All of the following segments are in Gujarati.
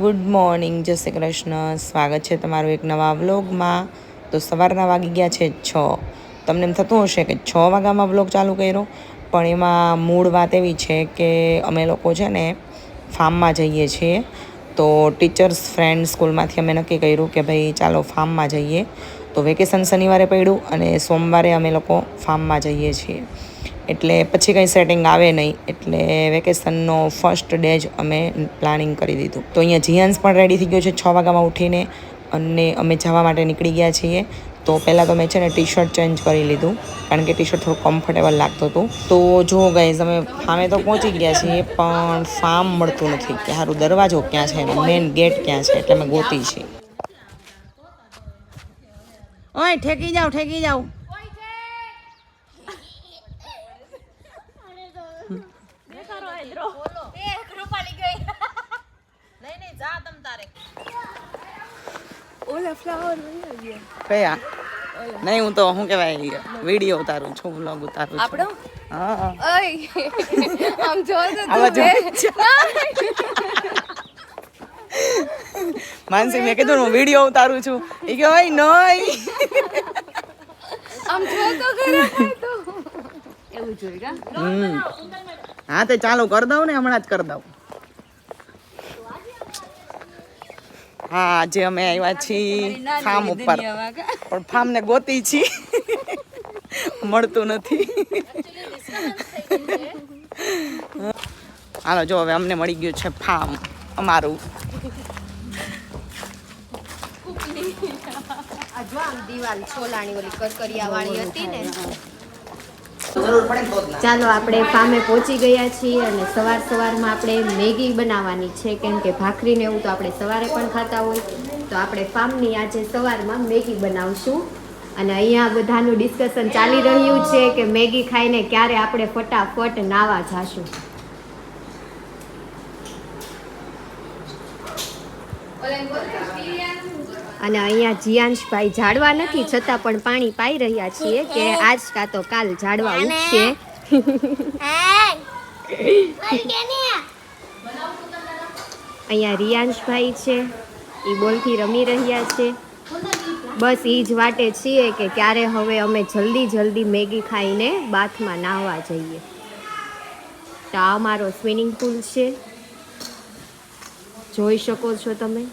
ગુડ મોર્નિંગ, જય શ્રી કૃષ્ણ. સ્વાગત છે તમારું એક નવા વ્લોગમાં. તો સવારના વાગી ગયા છે 6. તમને એમ થતું હશે કે 6 વાગ્યામાં વ્લોગ ચાલુ કર્યો, પણ એમાં મૂળ વાત એવી છે કે અમે લોકો છે ને ફાર્મમાં જઈએ છીએ. તો ટીચર્સ ફ્રેન્ડ સ્કૂલમાંથી અમે નક્કી કર્યું કે ભાઈ ચાલો ફાર્મમાં જઈએ. તો વેકેશન શનિવારે પડ્યું અને સોમવારે અમે લોકો ફાર્મમાં જઈએ છીએ. એટલે પછી કંઈ સેટિંગ આવે નહીં, એટલે વેકેશનનો ફર્સ્ટ ડે જ અમે પ્લાનિંગ કરી દીધું. તો અહીંયા જીયાન્સ પણ રેડી થઈ ગયો છે 6 વાગ્યામાં ઉઠીને, અને અમે જવા માટે નીકળી ગયા છીએ. તો પહેલાં તો મેં છે ને ટી શર્ટ ચેન્જ કરી લીધું, કારણ કે ટી શર્ટ થોડું કમ્ફર્ટેબલ લાગતું હતું. તો જો ગાઈઝ, અમે ફાર્મે તો પહોંચી ગયા છીએ, પણ ફાર્મ મળતું નથી કે સારું દરવાજો ક્યાં છે ને મેઇન ગેટ ક્યાં છે, એટલે અમે ગોતી છીએ. ઓય ઠેકી જાઓ, ઠેકી જાઓ. કયા નહીં, હું તો શું કહેવાય વિડીયો ઉતારું છું, વ્લોગ ઉતારું છું. આપણો હા આમ જો માનસી, મેં કીધું હું વિડીયો ઉતારું છું. એ કે ભાઈ નહીં, આમ જો તો એવું જોઈએ. હા તો ચાલુ કરી દઉં ને, હમણાં જ કરી દઉં. હા, આજે અમે આવ્યા છીએ ફાર્મ ઉપર, પણ ફાર્મ ને ગોતી છીએ, મળતું નથી. હાલો જો, હવે અમને મળી ગયું છે ફાર્મ અમારું. ચાલો આપણે ફાર્મે પહોંચી ગયા છીએ, અને સવારમાં આપણે મેગી બનાવવાની છે, કેમ કે ભાખરી ને એવું તો આપણે સવારે પણ ખાતા હોય. તો આપણે ફાર્મની આજે સવારમાં મેગી બનાવશું. અને અહીંયા બધાનું ડિસ્કશન ચાલી રહ્યું છે કે મેગી ખાઈને ક્યારે આપણે ફટાફટ નાવા જાશું. અને અહીંયા જીયાંશભાઈ ઝાડવા નથી છતાં પણ પાણી પાઈ રહ્યા છીએ કે આજ કાં તો કાલ ઝાડવા ઉગશે. અહીંયા રિયાંશભાઈ છે, એ બોલથી રમી રહ્યા છે. બસ એ જ વાટે છીએ કે ક્યારે હવે અમે જલ્દી મેગી ખાઈને બાથમાં નાહવા જઈએ. તો આ અમારો સ્વિમિંગ પુલ છે, જોઈ શકો છો તમે.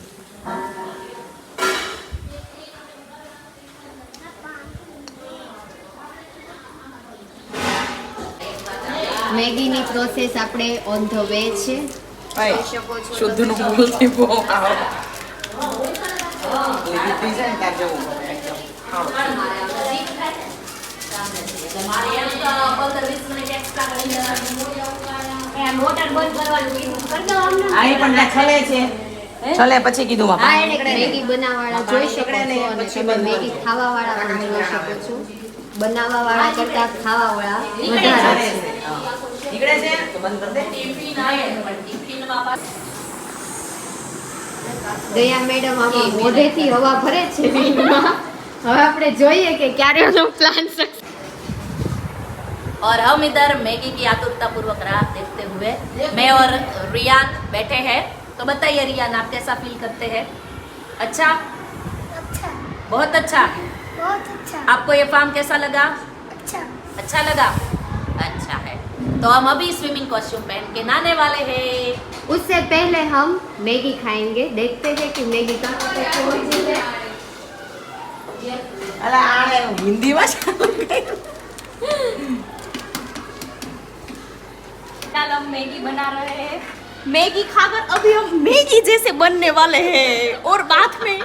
મેગીની પ્રોસેસ આપણે ઓન ધ વે છે, જોઈ શકો છો. શુદ્ધનું બોલતી બહુ આવે. છલે પછી કીધું મેગી બનાવવાળા જોઈ શકો છો, અને તમે મેગી ખાવાવાળા પણ જોઈ શકો છો. બનાવવાવાળા કરતા ખાવાવાળા વધારે છે. દયા મેડમ આમાં મોઢેથી હવા ભરે છે. હવે આપણે જોઈએ કે ક્યારે એનો પ્લાન સક્સેસ. और हम इधर मैगी की आतुरता पूर्वक राह देखते हुए मैं और रियान बैठे हैं. तो बताइए रियान, आप कैसा फील करते हैं? अच्छा, बहुत अच्छा. आपको ये फार्म कैसा लगा? अच्छा लगा. अच्छा है. तो हम अभी स्विमिंग कॉस्ट्यूम पहन के नहाने वाले हैं. उससे पहले हम मैगी खाएंगे, देखते हैं कि मैगी का हिंदी में हम मैगी बना रहे हैं. मैगी खाकर अभी हम मैगी जैसे बनने वाले हैं और बाथ में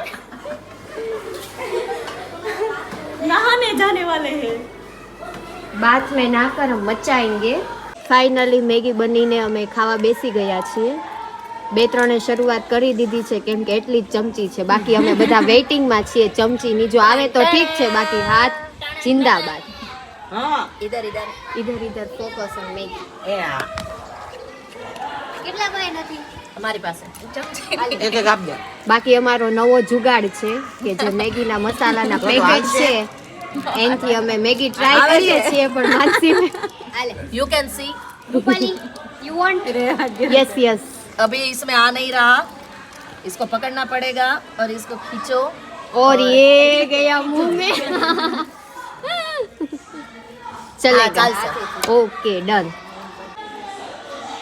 नहाने जाने वाले हैं. बाथ में नहाकर हम मचाएंगे. ફાઇનલી મેગી બનીને અમે ખાવા બેસી ગયા છીએ. 2-3 શરૂઆત કરી દીધી છે, કેમ કે એટલી જ ચમચી છે. બાકી અમે બધા વેઇટિંગમાં છીએ ચમચીની. જો આવે તો ઠીક છે, બાકી હાથ જિંદાબાદ. હા, ઇધર ફોકસ ઓન મેગી. કેટલા ભાઈ નથી અમારી પાસે એક આપ દે. બાકી અમારો નવો જુગાડ છે કે જે મેગીના મસાલાના પેકેટ છે, એનથી અમે મેગી ટ્રાય કરીએ છીએ. પણ Mansi, you can see Rupali, you want? Yes. अभी इसमें आ नहीं रहा इसको पकड़ना पड़ेगा और इसको खींचो और ये गया मुंह में चलेगा ચાલશે. ओके डन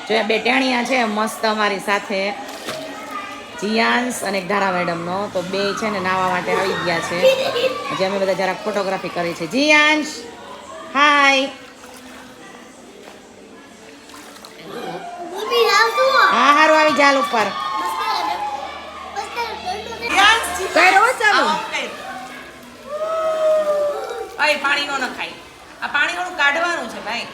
જો બે ટેણિયા છે મસ્ત અમારી સાથે જીયાંશ અને ધારા મેડમનો તો બે છે ને નાવા માટે આવી ગયા છે જે અમે બધા જરાક ફોટોગ્રાફી કરી છે. જીયાંશ હાય. હા હારું આવી જાલ ઉપર કર્યો ચાલુ. ભાઈ પાણી નો નખાય આ પાણી થોડું કાઢવાનું છે ભાઈ.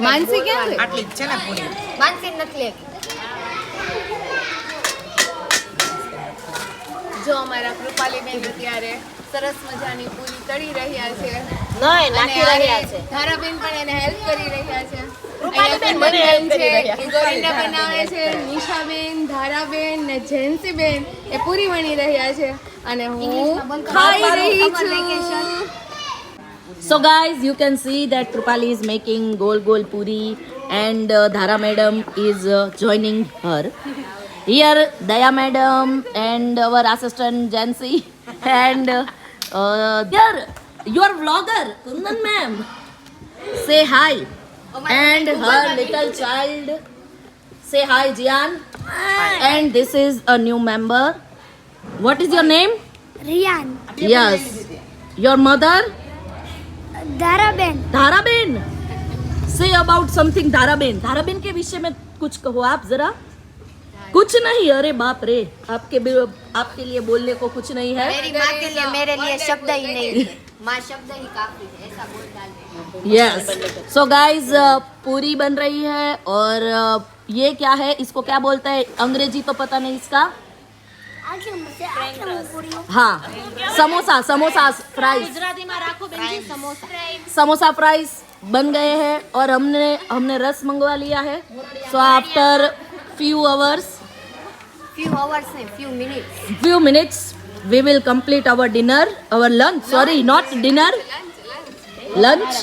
मानसी क्या આટલી જ છે ને પૂરી. मानसी નથી લેવી જો અમારા કૃપાલીબેન અત્યારે સરસ મજાની પૂરી તળી રહ્યા છે નહીં નાખી રહ્યા છે. ધારાબેન પણ એને હેલ્પ કરી રહ્યા છે કૃપાલીબેન મને help કરી રહ્યા છે. એ ગોવિંદા બનાવે છે નિશાબેન ધારાબેન ને જેન્સીબેન એ પૂરી વણી રહ્યા છે અને હું ખાઈ રહી છું. So guys, you can see that Trupali is making gol puri and Dhara madam is joining her. Here Daya madam and our assistant Jansi and here your vlogger Kundan ma'am say hi and her little child say hi Jian and this is a new member. What is your name? Riyan Yes. Your mother? दाराबेन धाराबेन say about something धाराबेन धाराबेन के विषय में कुछ कहो आप जरा. कुछ नहीं, अरे बाप रे, आपके लिए बोलने को कुछ नहीं है. मेरी माँ के लिए मेरे लिए शब्द ही नहीं है माँ शब्द ही काफी है ऐसा बोल डालते यस. सो गाइज पूरी बन रही है और ये क्या है, इसको क्या बोलते हैं, अंग्रेजी तो पता नहीं इसका. हाँ, समोसा समोसा फ्राइज समोसा फ्राइज बन गए हैं और हमने रस मंगवा लिया है. सो आफ्टर few hours नहीं few minutes we will complete our dinner, our lunch, sorry not dinner, lunch.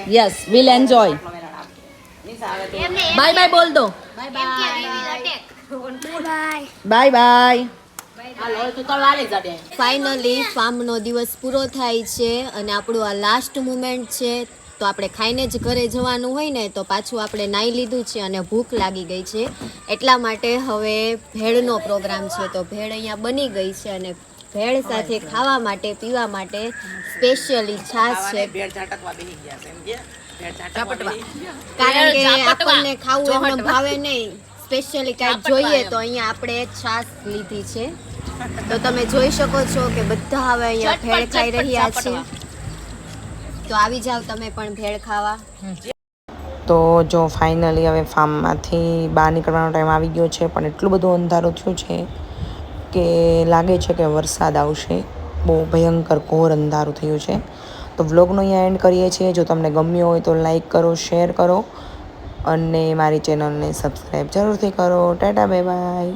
Yes, we'll enjoy. Bye bye बोल दो. Bye bye. ફાઇનલી ફાર્મનો દિવસ પૂરો થાય છે અને આપણું આ લાસ્ટ મુમેન્ટ છે. તો આપણે ખાઈને જ ઘરે જવાનું હોય ને તો પાછું આપણે નાહી લીધું છે અને ભૂખ લાગી ગઈ છે એટલા માટે હવે ભેળનો પ્રોગ્રામ છે. તો ભેળ અહીંયા બની ગઈ છે અને ભેળ સાથે ખાવા માટે પીવા માટે સ્પેશિયલી છાશ છે કારણ કે આપણને ખાવું એમને ભાવે નહીં, સ્પેશિયલી કાંઈક જોઈએ તો અહીંયા આપણે છાશ લીધી છે. તો તમે જોઈ શકો છો કે બધા હવે અહીંયા ભેળ ખાઈ રહ્યા છે. તો આવી જાવ તમે પણ ભેળ ખાવા. તો જો ફાઇનલી હવે ફાર્મમાંથી બહાર નીકળવાનો ટાઈમ આવી ગયો છે, પણ એટલું બધું અંધારું થયું છે કે લાગે છે કે વરસાદ આવશે. બહુ ભયંકર ઘોર અંધારું થયું છે. તો વ્લોગનો અહીંયા એન્ડ કરીએ છીએ. જો તમને ગમ્યો હોય તો લાઈક કરો, શેર કરો અને મારી ચેનલને સબસ્ક્રાઈબ જરૂરથી કરો. Tata bye bye.